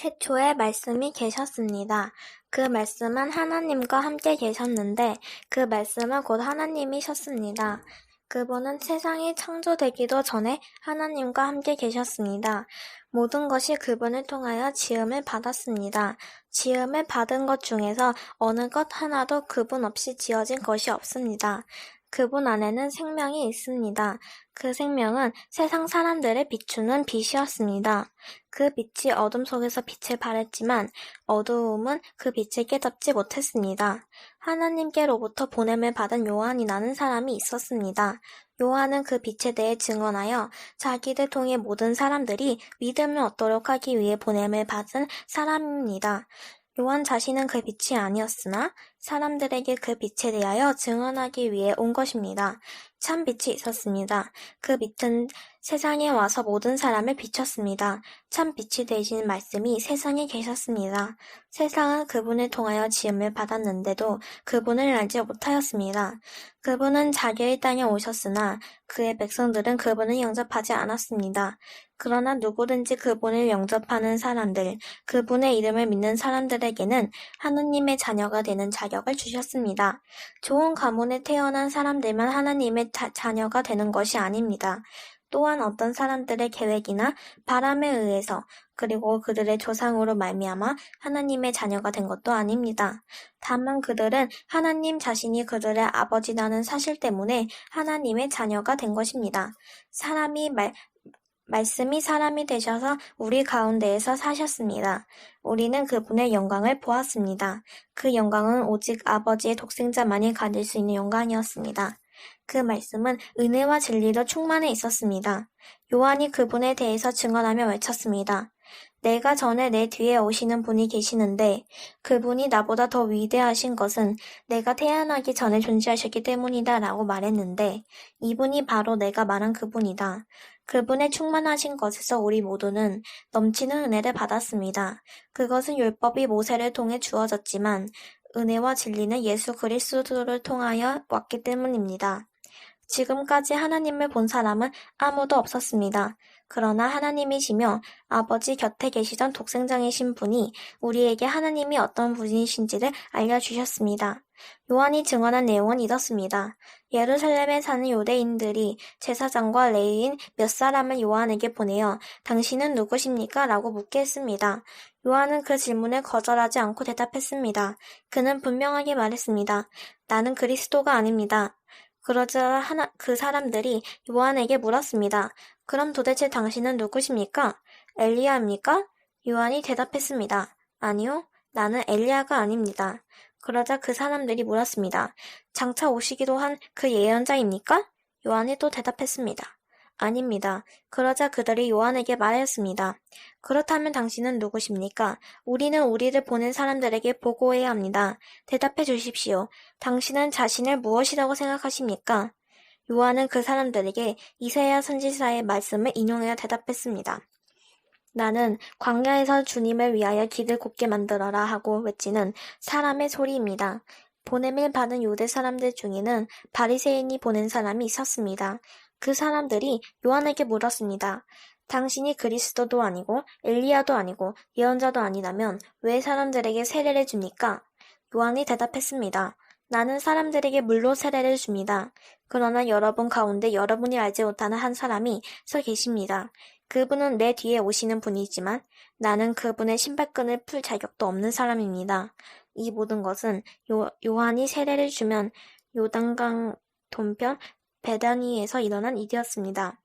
태초에 말씀이 계셨습니다. 그 말씀은 하나님과 함께 계셨는데 그 말씀은 곧 하나님이셨습니다. 그분은 세상이 창조되기도 전에 하나님과 함께 계셨습니다. 모든 것이 그분을 통하여 지음을 받았습니다. 지음을 받은 것 중에서 어느 것 하나도 그분 없이 지어진 것이 없습니다. 그분 안에는 생명이 있습니다. 그 생명은 세상 사람들을 비추는 빛이었습니다. 그 빛이 어둠 속에서 빛을 발했지만 어두움은 그 빛을 깨닫지 못했습니다. 하나님께로부터 보냄을 받은 요한이라는 사람이 있었습니다. 요한은 그 빛에 대해 증언하여 자기를 통해 모든 사람들이 믿음을 얻도록 하기 위해 보냄을 받은 사람입니다. 요한 자신은 그 빛이 아니었으나 사람들에게 그 빛에 대하여 증언하기 위해 온 것입니다. 참 빛이 있었습니다. 그 빛은 세상에 와서 모든 사람을 비췄습니다. 참 빛이 되신 말씀이 세상에 계셨습니다. 세상은 그분을 통하여 지음을 받았는데도 그분을 알지 못하였습니다. 그분은 자기의 땅에 오셨으나 그의 백성들은 그분을 영접하지 않았습니다. 그러나 누구든지 그분을 영접하는 사람들, 그분의 이름을 믿는 사람들에게는 하느님의 자녀가 되는 자격을 주셨습니다. 좋은 가문에 태어난 사람들만 하나님의 자녀가 되는 것이 아닙니다. 또한 어떤 사람들의 계획이나 바람에 의해서 그리고 그들의 조상으로 말미암아 하나님의 자녀가 된 것도 아닙니다. 다만 그들은 하나님 자신이 그들의 아버지라는 사실 때문에 하나님의 자녀가 된 것입니다. 말씀이 사람이 되셔서 우리 가운데에서 사셨습니다. 우리는 그분의 영광을 보았습니다. 그 영광은 오직 아버지의 독생자만이 가질 수 있는 영광이었습니다. 그 말씀은 은혜와 진리로 충만해 있었습니다. 요한이 그분에 대해서 증언하며 외쳤습니다. 내가 전에 내 뒤에 오시는 분이 계시는데 그분이 나보다 더 위대하신 것은 내가 태어나기 전에 존재하셨기 때문이다 라고 말했는데 이분이 바로 내가 말한 그분이다. 그분의 충만하신 것에서 우리 모두는 넘치는 은혜를 받았습니다. 그것은 율법이 모세를 통해 주어졌지만 은혜와 진리는 예수 그리스도를 통하여 왔기 때문입니다. 지금까지 하나님을 본 사람은 아무도 없었습니다. 그러나 하나님이시며 아버지 곁에 계시던 독생자이신 분이 우리에게 하나님이 어떤 분이신지를 알려주셨습니다. 요한이 증언한 내용은 이렇습니다. 예루살렘에 사는 유대인들이 제사장과 레위인 몇 사람을 요한에게 보내어 당신은 누구십니까? 라고 묻게 했습니다. 요한은 그 질문에 거절하지 않고 대답했습니다. 그는 분명하게 말했습니다. 나는 그리스도가 아닙니다. 그러자 그 사람들이 요한에게 물었습니다. 그럼 도대체 당신은 누구십니까? 엘리야입니까? 요한이 대답했습니다. 아니요, 나는 엘리야가 아닙니다. 그러자 그 사람들이 물었습니다. 장차 오시기도 한 그 예언자입니까? 요한이 또 대답했습니다. 아닙니다. 그러자 그들이 요한에게 말하였습니다. 그렇다면 당신은 누구십니까? 우리는 우리를 보낸 사람들에게 보고해야 합니다. 대답해 주십시오. 당신은 자신을 무엇이라고 생각하십니까? 요한은 그 사람들에게 이사야 선지자의 말씀을 인용하여 대답했습니다. 나는 광야에서 주님을 위하여 길을 곱게 만들어라 하고 외치는 사람의 소리입니다. 보냄을 받은 유대 사람들 중에는 바리새인이 보낸 사람이 있었습니다. 그 사람들이 요한에게 물었습니다. 당신이 그리스도도 아니고 엘리야도 아니고 예언자도 아니라면 왜 사람들에게 세례를 줍니까? 요한이 대답했습니다. 나는 사람들에게 물로 세례를 줍니다. 그러나 여러분 가운데 여러분이 알지 못하는 한 사람이 서 계십니다. 그분은 내 뒤에 오시는 분이지만 나는 그분의 신발끈을 풀 자격도 없는 사람입니다. 이 모든 것은 요한이 세례를 주면 요단강 동편 베다니에서 일어난 일이었습니다.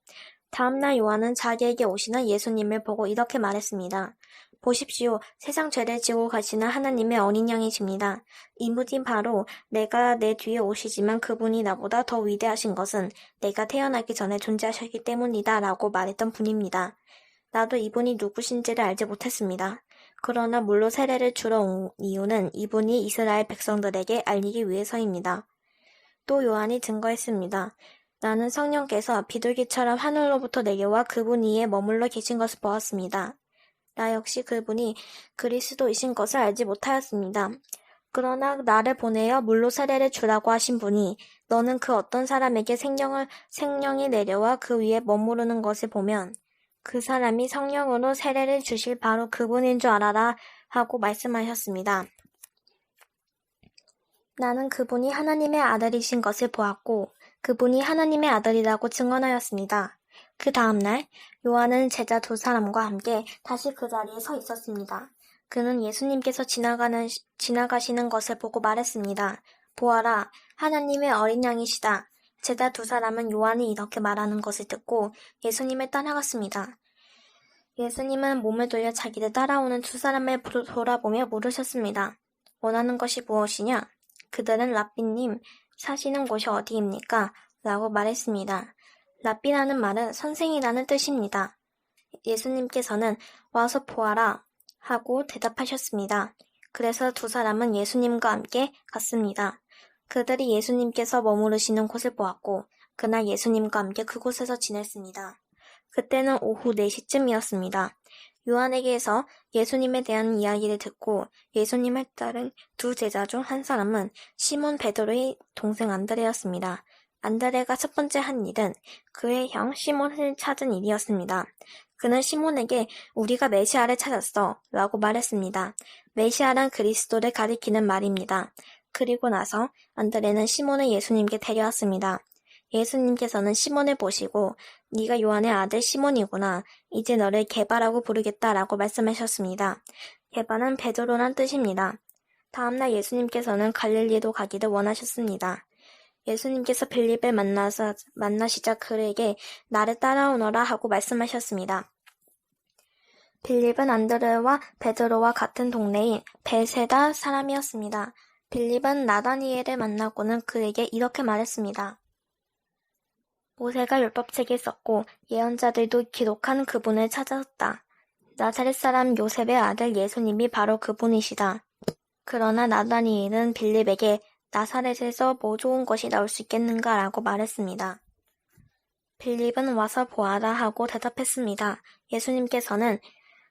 다음날 요한은 자기에게 오시는 예수님을 보고 이렇게 말했습니다. 보십시오. 세상 죄를 지고 가시는 하나님의 어린 양이십니다. 이분이 바로 내가 내 뒤에 오시지만 그분이 나보다 더 위대하신 것은 내가 태어나기 전에 존재하셨기 때문이다 라고 말했던 분입니다. 나도 이분이 누구신지를 알지 못했습니다. 그러나 물로 세례를 주러 온 이유는 이분이 이스라엘 백성들에게 알리기 위해서입니다. 또 요한이 증거했습니다. 나는 성령께서 비둘기처럼 하늘로부터 내려와 그분 위에 머물러 계신 것을 보았습니다. 나 역시 그분이 그리스도이신 것을 알지 못하였습니다. 그러나 나를 보내어 물로 세례를 주라고 하신 분이 너는 그 어떤 사람에게 생명이 내려와 그 위에 머무르는 것을 보면 그 사람이 성령으로 세례를 주실 바로 그분인 줄 알아라 하고 말씀하셨습니다. 나는 그분이 하나님의 아들이신 것을 보았고 그분이 하나님의 아들이라고 증언하였습니다. 그 다음날 요한은 제자 두 사람과 함께 다시 그 자리에 서 있었습니다. 그는 예수님께서 지나가시는 것을 보고 말했습니다. 보아라, 하나님의 어린 양이시다. 제자 두 사람은 요한이 이렇게 말하는 것을 듣고 예수님을 따라갔습니다. 예수님은 몸을 돌려 자기를 따라오는 두 사람을 돌아보며 물으셨습니다. 원하는 것이 무엇이냐? 그들은 랍비님, 사시는 곳이 어디입니까? 라고 말했습니다. 랍비라는 말은 선생이라는 뜻입니다. 예수님께서는 와서 보아라 하고 대답하셨습니다. 그래서 두 사람은 예수님과 함께 갔습니다. 그들이 예수님께서 머무르시는 곳을 보았고 그날 예수님과 함께 그곳에서 지냈습니다. 그때는 오후 4시쯤이었습니다. 요한에게서 예수님에 대한 이야기를 듣고 예수님을 따른 두 제자 중 한 사람은 시몬 베드로의 동생 안드레였습니다. 안드레가 첫 번째 한 일은 그의 형 시몬을 찾은 일이었습니다. 그는 시몬에게 우리가 메시아를 찾았어 라고 말했습니다. 메시아란 그리스도를 가리키는 말입니다. 그리고 나서 안드레는 시몬을 예수님께 데려왔습니다. 예수님께서는 시몬을 보시고 네가 요한의 아들 시몬이구나. 이제 너를 게바라고 부르겠다라고 말씀하셨습니다. 게바는 베드로란 뜻입니다. 다음날 예수님께서는 갈릴리로 가기를 원하셨습니다. 예수님께서 빌립을 만나시자 그에게 나를 따라오너라 하고 말씀하셨습니다. 빌립은 안드레와 베드로와 같은 동네인 베세다 사람이었습니다. 빌립은 나다니엘을 만나고는 그에게 이렇게 말했습니다. 모세가 율법책에 썼고 예언자들도 기록한 그분을 찾았다. 나사렛 사람 요셉의 아들 예수님이 바로 그분이시다. 그러나 나다니엘은 빌립에게 나사렛에서 뭐 좋은 것이 나올 수 있겠는가 라고 말했습니다. 빌립은 와서 보아라 하고 대답했습니다. 예수님께서는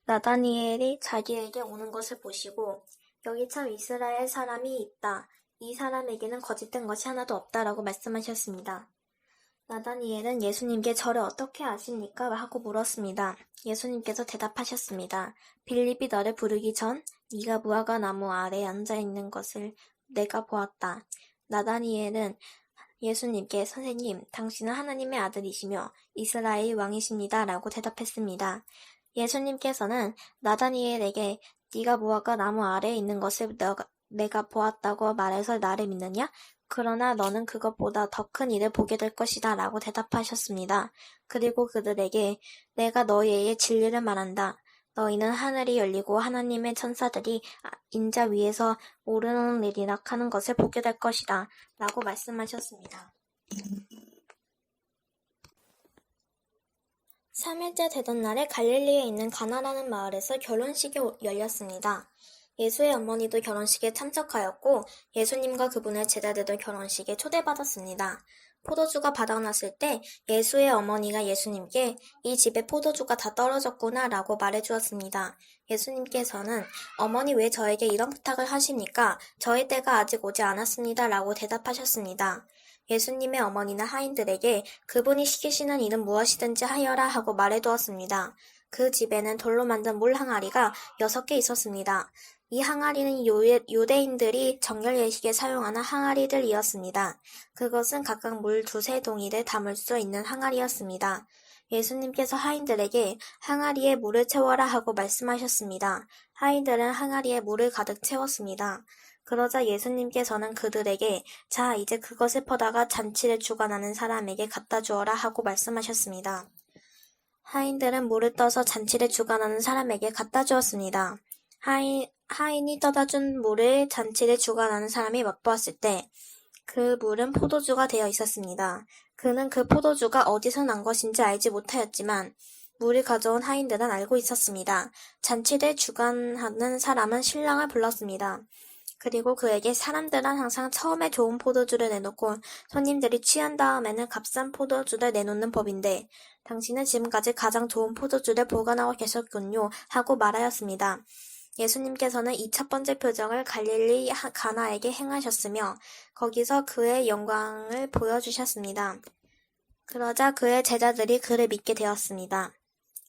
나다니엘이 자기에게 오는 것을 보시고 여기 참 이스라엘 사람이 있다. 이 사람에게는 거짓된 것이 하나도 없다라고 말씀하셨습니다. 나다니엘은 예수님께 저를 어떻게 아십니까? 하고 물었습니다. 예수님께서 대답하셨습니다. 빌립이 너를 부르기 전 네가 무화과 나무 아래에 앉아있는 것을 내가 보았다. 나다니엘은 예수님께 선생님, 당신은 하나님의 아들이시며 이스라엘 왕이십니다. 라고 대답했습니다. 예수님께서는 나다니엘에게 네가 무화과 나무 아래에 있는 것을 내가 보았다고 말해서 나를 믿느냐? 그러나 너는 그것보다 더 큰 일을 보게 될 것이다 라고 대답하셨습니다. 그리고 그들에게 내가 너희에게 진리를 말한다. 너희는 하늘이 열리고 하나님의 천사들이 인자 위에서 오르내리락 하는 것을 보게 될 것이다 라고 말씀하셨습니다. 3일째 되던 날에 갈릴리에 있는 가나라는 마을에서 결혼식이 열렸습니다. 예수의 어머니도 결혼식에 참석하였고 예수님과 그분의 제자들도 결혼식에 초대받았습니다. 포도주가 바닥났을 때 예수의 어머니가 예수님께 이 집에 포도주가 다 떨어졌구나 라고 말해주었습니다. 예수님께서는 어머니 왜 저에게 이런 부탁을 하십니까? 저의 때가 아직 오지 않았습니다 라고 대답하셨습니다. 예수님의 어머니는 하인들에게 그분이 시키시는 일은 무엇이든지 하여라 하고 말해두었습니다. 그 집에는 돌로 만든 물 항아리가 6개 있었습니다. 이 항아리는 유대인들이 정결 예식에 사용하는 항아리들이었습니다. 그것은 각각 물 2-3동이를 담을 수 있는 항아리였습니다. 예수님께서 하인들에게 항아리에 물을 채워라 하고 말씀하셨습니다. 하인들은 항아리에 물을 가득 채웠습니다. 그러자 예수님께서는 그들에게 자, 이제 그것을 퍼다가 잔치를 주관하는 사람에게 갖다 주어라 하고 말씀하셨습니다. 하인들은 물을 떠서 잔치를 주관하는 사람에게 갖다 주었습니다. 하인이 떠다 준 물을 잔치를 주관하는 사람이 맛보았을 때 그 물은 포도주가 되어 있었습니다. 그는 그 포도주가 어디서 난 것인지 알지 못하였지만 물을 가져온 하인들은 알고 있었습니다. 잔치를 주관하는 사람은 신랑을 불렀습니다. 그리고 그에게 사람들은 항상 처음에 좋은 포도주를 내놓고 손님들이 취한 다음에는 값싼 포도주를 내놓는 법인데 당신은 지금까지 가장 좋은 포도주를 보관하고 계셨군요 하고 말하였습니다. 예수님께서는 이 첫 번째 표적을 갈릴리 가나에게 행하셨으며 거기서 그의 영광을 보여주셨습니다. 그러자 그의 제자들이 그를 믿게 되었습니다.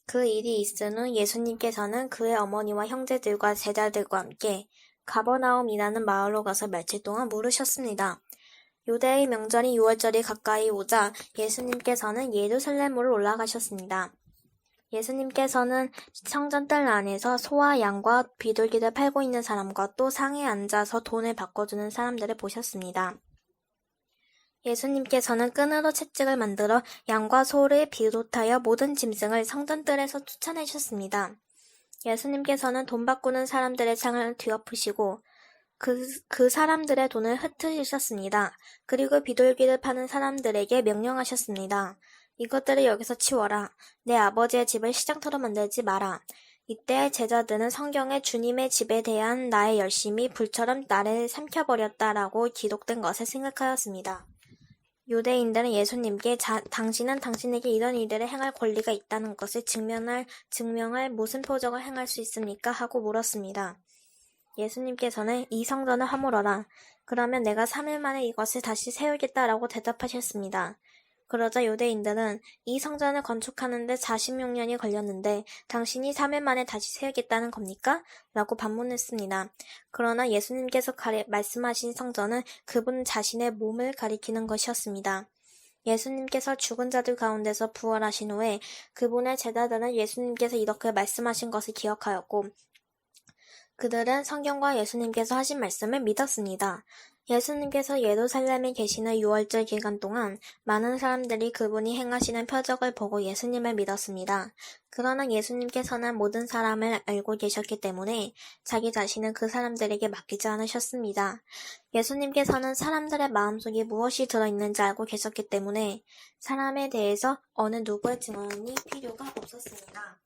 그 일이 있은 후 예수님께서는 그의 어머니와 형제들과 제자들과 함께 가버나움이라는 마을로 가서 며칠 동안 물으셨습니다. 유대의 명절인 유월절이 가까이 오자 예수님께서는 예루살렘으로 올라가셨습니다. 예수님께서는 성전뜰 안에서 소와 양과 비둘기를 팔고 있는 사람과 또 상에 앉아서 돈을 바꿔주는 사람들을 보셨습니다. 예수님께서는 끈으로 채찍을 만들어 양과 소를 비롯하여 모든 짐승을 성전뜰에서 쫓아내셨습니다. 예수님께서는 돈 바꾸는 사람들의 창을 뒤엎으시고 그 사람들의 돈을 흩으셨습니다. 그리고 비둘기를 파는 사람들에게 명령하셨습니다. 이것들을 여기서 치워라. 내 아버지의 집을 시장터로 만들지 마라. 이때 제자들은 성경에 주님의 집에 대한 나의 열심이 불처럼 나를 삼켜버렸다라고 기록된 것을 생각하였습니다. 유대인들은 예수님께 당신은 당신에게 이런 일들을 행할 권리가 있다는 것을 증명할 무슨 표적을 행할 수 있습니까? 하고 물었습니다. 예수님께서는 이 성전을 허물어라. 그러면 내가 3일 만에 이것을 다시 세우겠다라고 대답하셨습니다. 그러자 유대인들은 이 성전을 건축하는데 46년이 걸렸는데 당신이 3일 만에 다시 세우겠다는 겁니까? 라고 반문했습니다. 그러나 예수님께서 말씀하신 성전은 그분 자신의 몸을 가리키는 것이었습니다. 예수님께서 죽은 자들 가운데서 부활하신 후에 그분의 제자들은 예수님께서 이렇게 말씀하신 것을 기억하였고 그들은 성경과 예수님께서 하신 말씀을 믿었습니다. 예수님께서 예루살렘에 계시는 유월절 기간 동안 많은 사람들이 그분이 행하시는 표적을 보고 예수님을 믿었습니다. 그러나 예수님께서는 모든 사람을 알고 계셨기 때문에 자기 자신은 그 사람들에게 맡기지 않으셨습니다. 예수님께서는 사람들의 마음속에 무엇이 들어있는지 알고 계셨기 때문에 사람에 대해서 어느 누구의 증언이 필요가 없었습니다.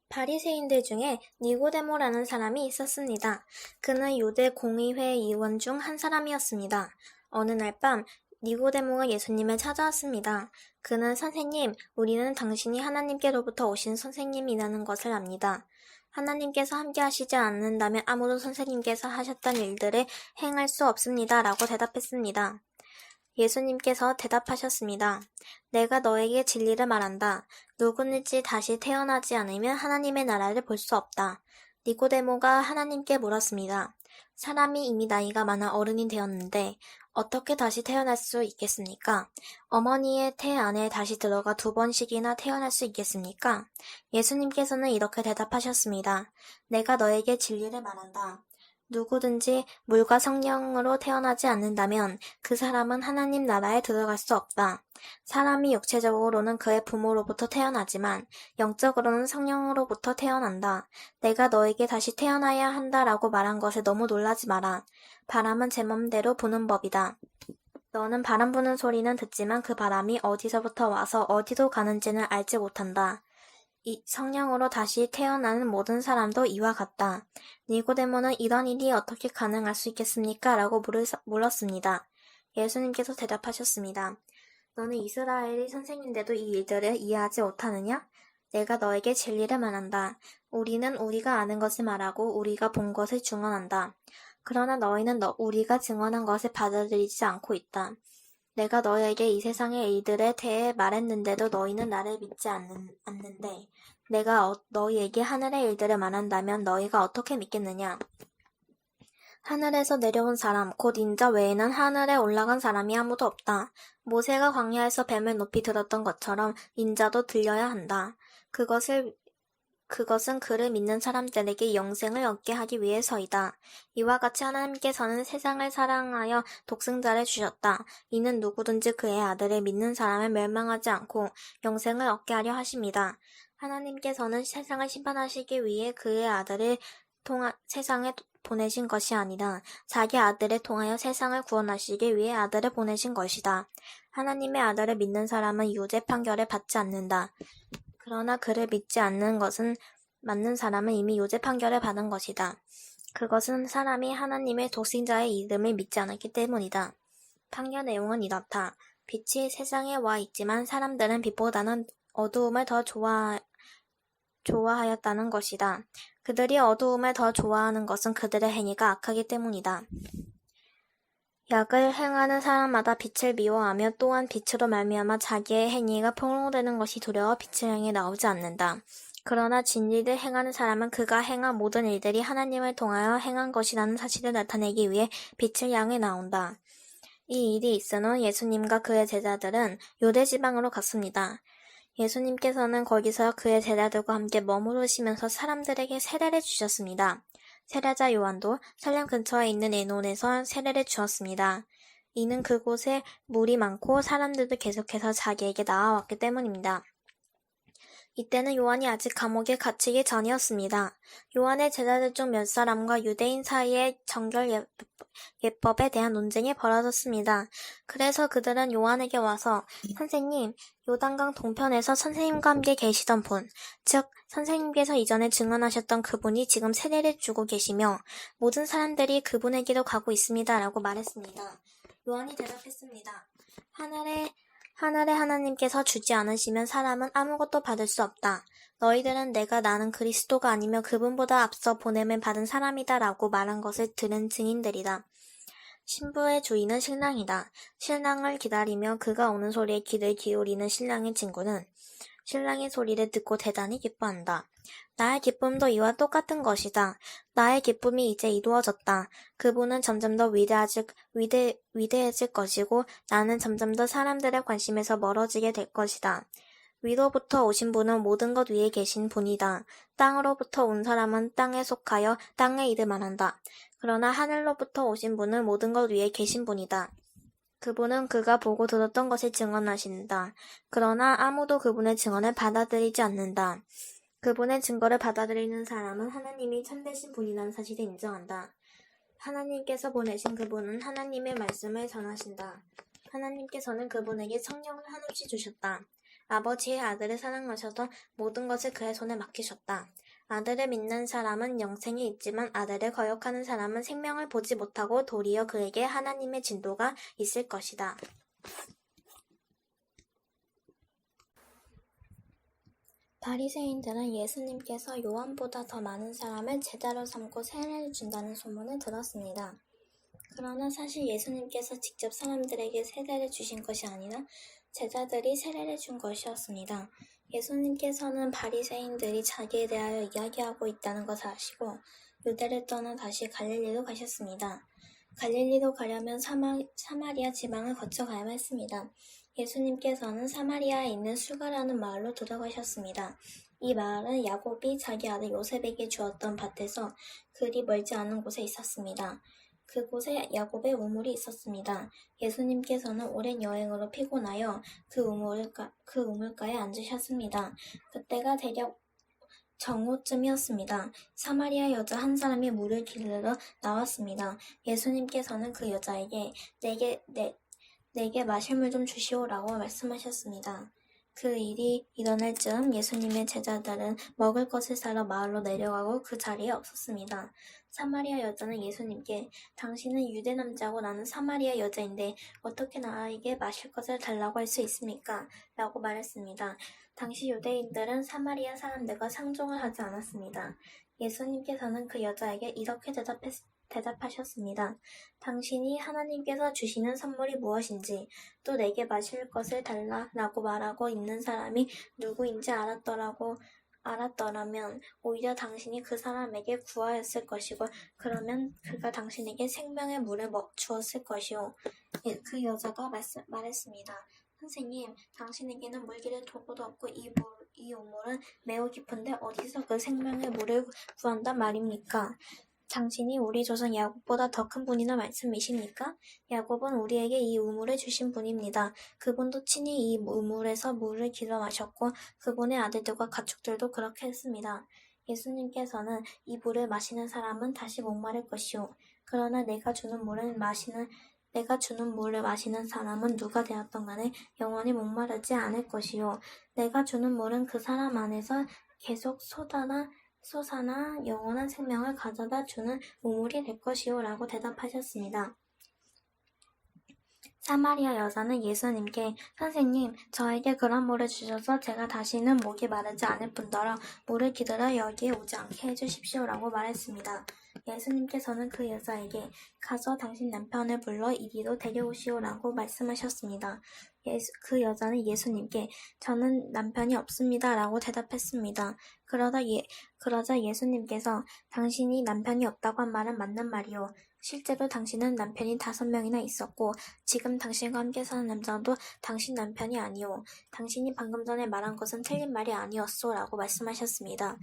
바리새인들 중에 니고데모라는 사람이 있었습니다. 그는 유대 공의회 의원 중 한 사람이었습니다. 어느 날 밤 니고데모가 예수님을 찾아왔습니다. 그는 선생님, 우리는 당신이 하나님께로부터 오신 선생님이라는 것을 압니다. 하나님께서 함께 하시지 않는다면 아무도 선생님께서 하셨던 일들을 행할 수 없습니다. 라고 대답했습니다. 예수님께서 대답하셨습니다. 내가 너에게 진리를 말한다. 누구든지 다시 태어나지 않으면 하나님의 나라를 볼 수 없다. 니고데모가 하나님께 물었습니다. 사람이 이미 나이가 많아 어른이 되었는데 어떻게 다시 태어날 수 있겠습니까? 어머니의 태 안에 다시 들어가 2번씩이나 태어날 수 있겠습니까? 예수님께서는 이렇게 대답하셨습니다. 내가 너에게 진리를 말한다. 누구든지 물과 성령으로 태어나지 않는다면 그 사람은 하나님 나라에 들어갈 수 없다. 사람이 육체적으로는 그의 부모로부터 태어나지만 영적으로는 성령으로부터 태어난다. 내가 너에게 다시 태어나야 한다라고 말한 것에 너무 놀라지 마라. 바람은 제 맘대로 부는 법이다. 너는 바람 부는 소리는 듣지만 그 바람이 어디서부터 와서 어디로 가는지는 알지 못한다. 이 성령으로 다시 태어나는 모든 사람도 이와 같다. 니고데모는 이런 일이 어떻게 가능할 수 있겠습니까? 라고 물었습니다. 예수님께서 대답하셨습니다. 너는 이스라엘의 선생인데도 이 일들을 이해하지 못하느냐? 내가 너에게 진리를 말한다. 우리는 우리가 아는 것을 말하고 우리가 본 것을 증언한다. 그러나 너희는 우리가 증언한 것을 받아들이지 않고 있다. 내가 너희에게 이 세상의 일들에 대해 말했는데도 너희는 나를 믿지 않는데 내가 너희에게 하늘의 일들을 말한다면 너희가 어떻게 믿겠느냐? 하늘에서 내려온 사람, 곧 인자 외에는 하늘에 올라간 사람이 아무도 없다. 모세가 광야에서 뱀을 높이 들었던 것처럼 인자도 들려야 한다. 그것은 그를 믿는 사람들에게 영생을 얻게 하기 위해서이다. 이와 같이 하나님께서는 세상을 사랑하여 독생자를 주셨다. 이는 누구든지 그의 아들을 믿는 사람을 멸망하지 않고 영생을 얻게 하려 하십니다. 하나님께서는 세상을 심판하시기 위해 그의 아들을 세상에 보내신 것이 아니라 자기 아들을 통하여 세상을 구원하시기 위해 아들을 보내신 것이다. 하나님의 아들을 믿는 사람은 유죄 판결을 받지 않는다. 그러나 그를 믿지 않는 것은 맞는 사람은 이미 유죄 판결을 받은 것이다. 그것은 사람이 하나님의 독생자의 이름을 믿지 않았기 때문이다. 판결 내용은 이렇다. 빛이 세상에 와 있지만 사람들은 빛보다는 어두움을 더 좋아하였다는 것이다. 그들이 어두움을 더 좋아하는 것은 그들의 행위가 악하기 때문이다. 약을 행하는 사람마다 빛을 미워하며 또한 빛으로 말미암아 자기의 행위가 폭로되는 것이 두려워 빛을 향해 나오지 않는다. 그러나 진리를 행하는 사람은 그가 행한 모든 일들이 하나님을 통하여 행한 것이라는 사실을 나타내기 위해 빛을 향해 나온다. 이 일이 있은 후 예수님과 그의 제자들은 유대 지방으로 갔습니다. 예수님께서는 거기서 그의 제자들과 함께 머무르시면서 사람들에게 세례를 주셨습니다. 세례자 요한도 살렘 근처에 있는 에논에서 세례를 주었습니다. 이는 그곳에 물이 많고 사람들도 계속해서 자기에게 나아왔기 때문입니다. 이때는 요한이 아직 감옥에 갇히기 전이었습니다. 요한의 제자들 중 몇 사람과 유대인 사이에 정결 예법에 대한 논쟁이 벌어졌습니다. 그래서 그들은 요한에게 와서 선생님, 요단강 동편에서 선생님과 함께 계시던 분, 즉 선생님께서 이전에 증언하셨던 그분이 지금 세례를 주고 계시며 모든 사람들이 그분에게로 가고 있습니다. 라고 말했습니다. 요한이 대답했습니다. 하늘의 하나님께서 주지 않으시면 사람은 아무것도 받을 수 없다. 너희들은 내가 나는 그리스도가 아니며 그분보다 앞서 보냄을 받은 사람이다 라고 말한 것을 들은 증인들이다. 신부의 주인은 신랑이다. 신랑을 기다리며 그가 오는 소리에 귀를 기울이는 신랑의 친구는 신랑의 소리를 듣고 대단히 기뻐한다. 나의 기쁨도 이와 똑같은 것이다. 나의 기쁨이 이제 이루어졌다. 그분은 점점 더 위대해질 것이고 나는 점점 더 사람들의 관심에서 멀어지게 될 것이다. 위로부터 오신 분은 모든 것 위에 계신 분이다. 땅으로부터 온 사람은 땅에 속하여 땅의 일을 말한다. 그러나 하늘로부터 오신 분은 모든 것 위에 계신 분이다. 그분은 그가 보고 들었던 것을 증언하신다. 그러나 아무도 그분의 증언을 받아들이지 않는다. 그분의 증거를 받아들이는 사람은 하나님이 참되신 분이라는 사실을 인정한다. 하나님께서 보내신 그분은 하나님의 말씀을 전하신다. 하나님께서는 그분에게 성령을 한없이 주셨다. 아버지의 아들을 사랑하셔서 모든 것을 그의 손에 맡기셨다. 아들을 믿는 사람은 영생이 있지만 아들을 거역하는 사람은 생명을 보지 못하고 도리어 그에게 하나님의 진도가 있을 것이다. 바리새인들은 예수님께서 요한보다 더 많은 사람을 제자로 삼고 세례를 준다는 소문을 들었습니다. 그러나 사실 예수님께서 직접 사람들에게 세례를 주신 것이 아니라 제자들이 세례를 준 것이었습니다. 예수님께서는 바리새인들이 자기에 대하여 이야기하고 있다는 것을 아시고 유대를 떠나 다시 갈릴리로 가셨습니다. 갈릴리로 가려면 사마리아 지방을 거쳐가야만 했습니다. 예수님께서는 사마리아에 있는 수가라는 마을로 들어가셨습니다. 이 마을은 야곱이 자기 아들 요셉에게 주었던 밭에서 그리 멀지 않은 곳에 있었습니다. 그곳에 야곱의 우물이 있었습니다. 예수님께서는 오랜 여행으로 피곤하여 그 우물가에 앉으셨습니다. 그때가 대략 정오쯤이었습니다. 사마리아 여자 한 사람이 물을 기르러 나왔습니다. 예수님께서는 그 여자에게 내게 마실 물 좀 주시오라고 말씀하셨습니다. 그 일이 일어날 즈음 예수님의 제자들은 먹을 것을 사러 마을로 내려가고 그 자리에 없었습니다. 사마리아 여자는 예수님께 당신은 유대 남자고 나는 사마리아 여자인데 어떻게 나에게 마실 것을 달라고 할 수 있습니까? 라고 말했습니다. 당시 유대인들은 사마리아 사람들과 상종을 하지 않았습니다. 예수님께서는 그 여자에게 이렇게 대답하셨습니다. 당신이 하나님께서 주시는 선물이 무엇인지 또 내게 마실 것을 달라라고 말하고 있는 사람이 누구인지 알았더라면 오히려 당신이 그 사람에게 구하였을 것이고 그러면 그가 당신에게 생명의 물을 주었을 것이요. 그 여자가 말했습니다. 선생님, 당신에게는 물기를 도구도 없고 이 우물은 매우 깊은데 어디서 그 생명의 물을 구한단 말입니까? 당신이 우리 조상 야곱보다 더 큰 분이나 말씀이십니까? 야곱은 우리에게 이 우물을 주신 분입니다. 그분도 친히 이 우물에서 물을 길어 마셨고 그분의 아들들과 가축들도 그렇게 했습니다. 예수님께서는 이 물을 마시는 사람은 다시 목마를 것이요. 그러나 내가 주는 물을 마시는 사람은 누가 되었던 간에 영원히 목마르지 않을 것이요. 내가 주는 물은 그 사람 안에서 계속 솟아나 영원한 생명을 가져다 주는 우물이 될 것이요. 라고 대답하셨습니다. 사마리아 여자는 예수님께 선생님, 저에게 그런 물을 주셔서 제가 다시는 목이 마르지 않을 뿐더러 물을 기다려 여기에 오지 않게 해주십시오라고 말했습니다. 예수님께서는 그 여자에게 가서 당신 남편을 불러 이리로 데려오시오라고 말씀하셨습니다. 그 여자는 예수님께 저는 남편이 없습니다 라고 대답했습니다. 그러자 예수님께서 당신이 남편이 없다고 한 말은 맞는 말이요. 실제로 당신은 남편이 5명이나 있었고 지금 당신과 함께 사는 남자도 당신 남편이 아니오. 당신이 방금 전에 말한 것은 틀린 말이 아니었소 라고 말씀하셨습니다.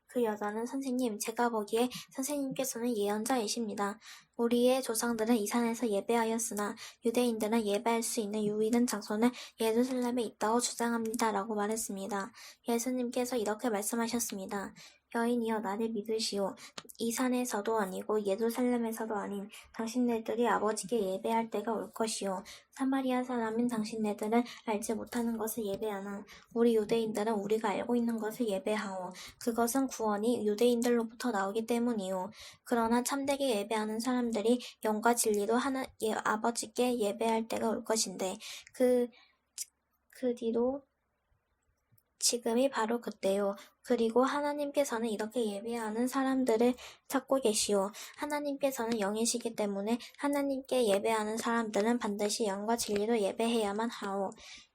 그 여자는 선생님, 제가 보기에 선생님께서는 예언자이십니다. 우리의 조상들은 이 산에서 예배하였으나 유대인들은 예배할 수 있는 유일한 장소는 예루살렘에 있다고 주장합니다. 라고 말했습니다. 예수님께서 이렇게 말씀하셨습니다. 여인이여 나를 믿으시오. 이 산에서도 아니고 예루살렘에서도 아닌 당신네들이 아버지께 예배할 때가 올 것이요. 사마리아 사람인 당신네들은 알지 못하는 것을 예배하나 우리 유대인들은 우리가 알고 있는 것을 예배하오. 그것은 구원이 유대인들로부터 나오기 때문이요. 그러나 참되게 예배하는 사람들이 영과 진리로 아버지께 예배할 때가 올 것인데 그 뒤로 지금이 바로 그때요. 그리고 하나님께서는 이렇게 예배하는 사람들을 찾고 계시오. 하나님께서는 영이시기 때문에 하나님께 예배하는 사람들은 반드시 영과 진리로 예배해야만 하오.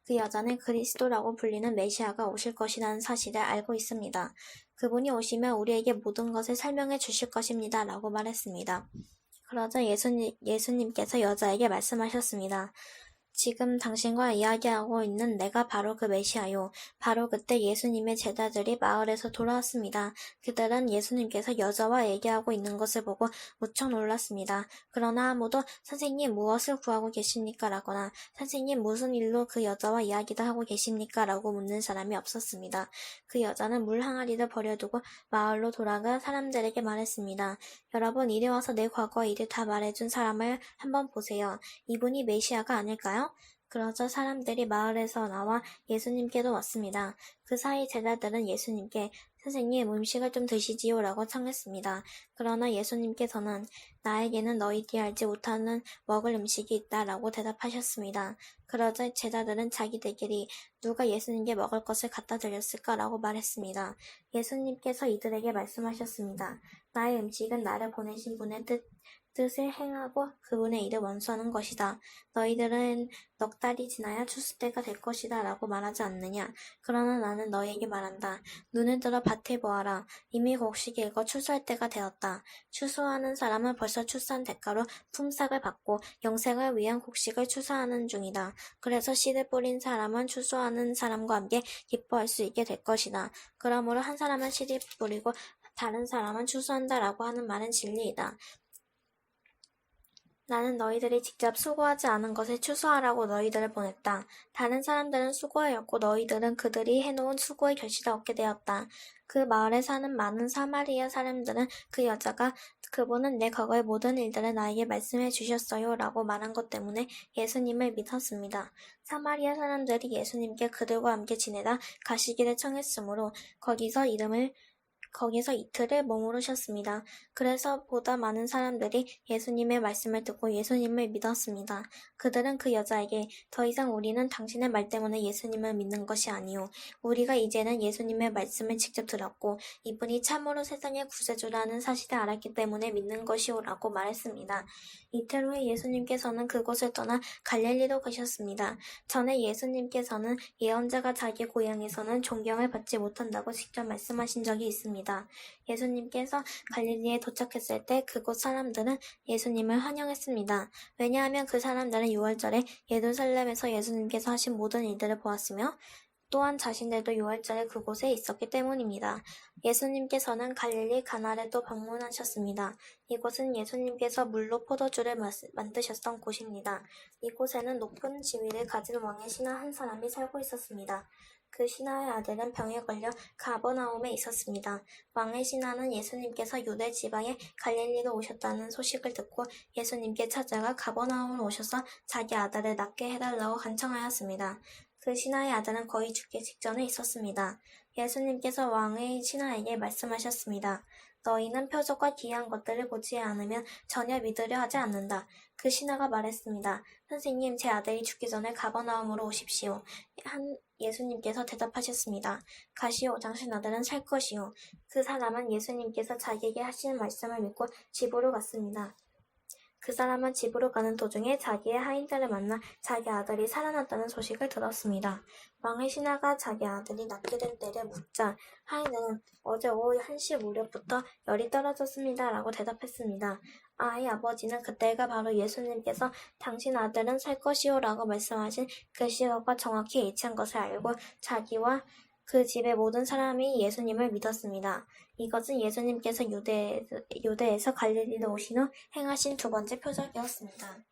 그 여자는 그리스도라고 불리는 메시아가 오실 것이라는 사실을 알고 있습니다. 그분이 오시면 우리에게 모든 것을 설명해 주실 것입니다. 라고 말했습니다. 그러자 예수님께서 여자에게 말씀하셨습니다. 지금 당신과 이야기하고 있는 내가 바로 그 메시아요. 바로 그때 예수님의 제자들이 마을에서 돌아왔습니다. 그들은 예수님께서 여자와 얘기하고 있는 것을 보고 무척 놀랐습니다. 그러나 아무도 선생님 무엇을 구하고 계십니까? 라거나 선생님 무슨 일로 그 여자와 이야기를 하고 계십니까? 라고 묻는 사람이 없었습니다. 그 여자는 물 항아리를 버려두고 마을로 돌아가 사람들에게 말했습니다. 여러분 이리 와서 내 과거 일을 다 말해준 사람을 한번 보세요. 이분이 메시아가 아닐까요? 그러자 사람들이 마을에서 나와 예수님께로 왔습니다. 그 사이 제자들은 예수님께 선생님 음식을 좀 드시지요 라고 청했습니다. 그러나 예수님께서는 나에게는 너희들이 알지 못하는 먹을 음식이 있다 라고 대답하셨습니다. 그러자 제자들은 자기들끼리 누가 예수님께 먹을 것을 갖다 드렸을까 라고 말했습니다. 예수님께서 이들에게 말씀하셨습니다. 나의 음식은 나를 보내신 분의 뜻을 행하고 그분의 일을 원수하는 것이다. 너희들은 넉 달이 지나야 추수 때가 될 것이다 라고 말하지 않느냐. 그러나 나는 너희에게 말한다. 눈을 들어 밭을 보아라. 이미 곡식이 익어 추수할 때가 되었다. 추수하는 사람은 벌써 추수한 대가로 품삯을 받고 영생을 위한 곡식을 추수하는 중이다. 그래서 씨를 뿌린 사람은 추수하는 사람과 함께 기뻐할 수 있게 될 것이다. 그러므로 한 사람은 씨를 뿌리고 다른 사람은 추수한다라고 하는 말은 진리이다. 나는 너희들이 직접 수고하지 않은 것을 추수하라고 너희들을 보냈다. 다른 사람들은 수고하였고 너희들은 그들이 해놓은 수고의 결실을 얻게 되었다. 그 마을에 사는 많은 사마리아 사람들은 그 여자가 그분은 내 과거의 모든 일들을 나에게 말씀해 주셨어요 라고 말한 것 때문에 예수님을 믿었습니다. 사마리아 사람들이 예수님께 그들과 함께 지내다 가시기를 청했으므로 거기서 이틀을 머무르셨습니다. 그래서 보다 많은 사람들이 예수님의 말씀을 듣고 예수님을 믿었습니다. 그들은 그 여자에게 더 이상 우리는 당신의 말 때문에 예수님을 믿는 것이 아니오. 우리가 이제는 예수님의 말씀을 직접 들었고 이분이 참으로 세상의 구세주라는 사실을 알았기 때문에 믿는 것이오라고 말했습니다. 이틀 후에 예수님께서는 그곳을 떠나 갈릴리로 가셨습니다. 전에 예수님께서는 예언자가 자기 고향에서는 존경을 받지 못한다고 직접 말씀하신 적이 있습니다. 예수님께서 갈릴리에 도착했을 때 그곳 사람들은 예수님을 환영했습니다. 왜냐하면 그 사람들은 유월절에 예루살렘에서 예수님께서 하신 모든 일들을 보았으며 또한 자신들도 유월절에 그곳에 있었기 때문입니다. 예수님께서는 갈릴리 가나를 또 방문하셨습니다. 이곳은 예수님께서 물로 포도주를 만드셨던 곳입니다. 이곳에는 높은 지위를 가진 왕의 신하 한 사람이 살고 있었습니다. 그 신하의 아들은 병에 걸려 가버나움에 있었습니다. 왕의 신하는 예수님께서 유대 지방의 갈릴리로 오셨다는 소식을 듣고 예수님께 찾아가 가버나움으로 오셔서 자기 아들을 낫게 해달라고 간청하였습니다. 그 신하의 아들은 거의 죽기 직전에 있었습니다. 예수님께서 왕의 신하에게 말씀하셨습니다. 너희는 표적과 기이한 것들을 보지 않으면 전혀 믿으려 하지 않는다. 그 신하가 말했습니다. 선생님, 제 아들이 죽기 전에 가버나움으로 오십시오. 예수님께서 대답하셨습니다. 가시오, 당신 아들은 살 것이요. 그 사람은 예수님께서 자기에게 하시는 말씀을 믿고 집으로 갔습니다. 그 사람은 집으로 가는 도중에 자기의 하인들을 만나 자기 아들이 살아났다는 소식을 들었습니다. 왕의 신하가 자기 아들이 낳게 된 때를 묻자 하인은 어제 오후 1시 무렵부터 열이 떨어졌습니다. 라고 대답했습니다. 아이 아버지는 그때가 바로 예수님께서 당신 아들은 살 것이요 라고 말씀하신 그 시각과 정확히 일치한 것을 알고 자기와 그 집의 모든 사람이 예수님을 믿었습니다. 이것은 예수님께서 유대에서 갈릴리로 오신 후 행하신 두 번째 표적이었습니다.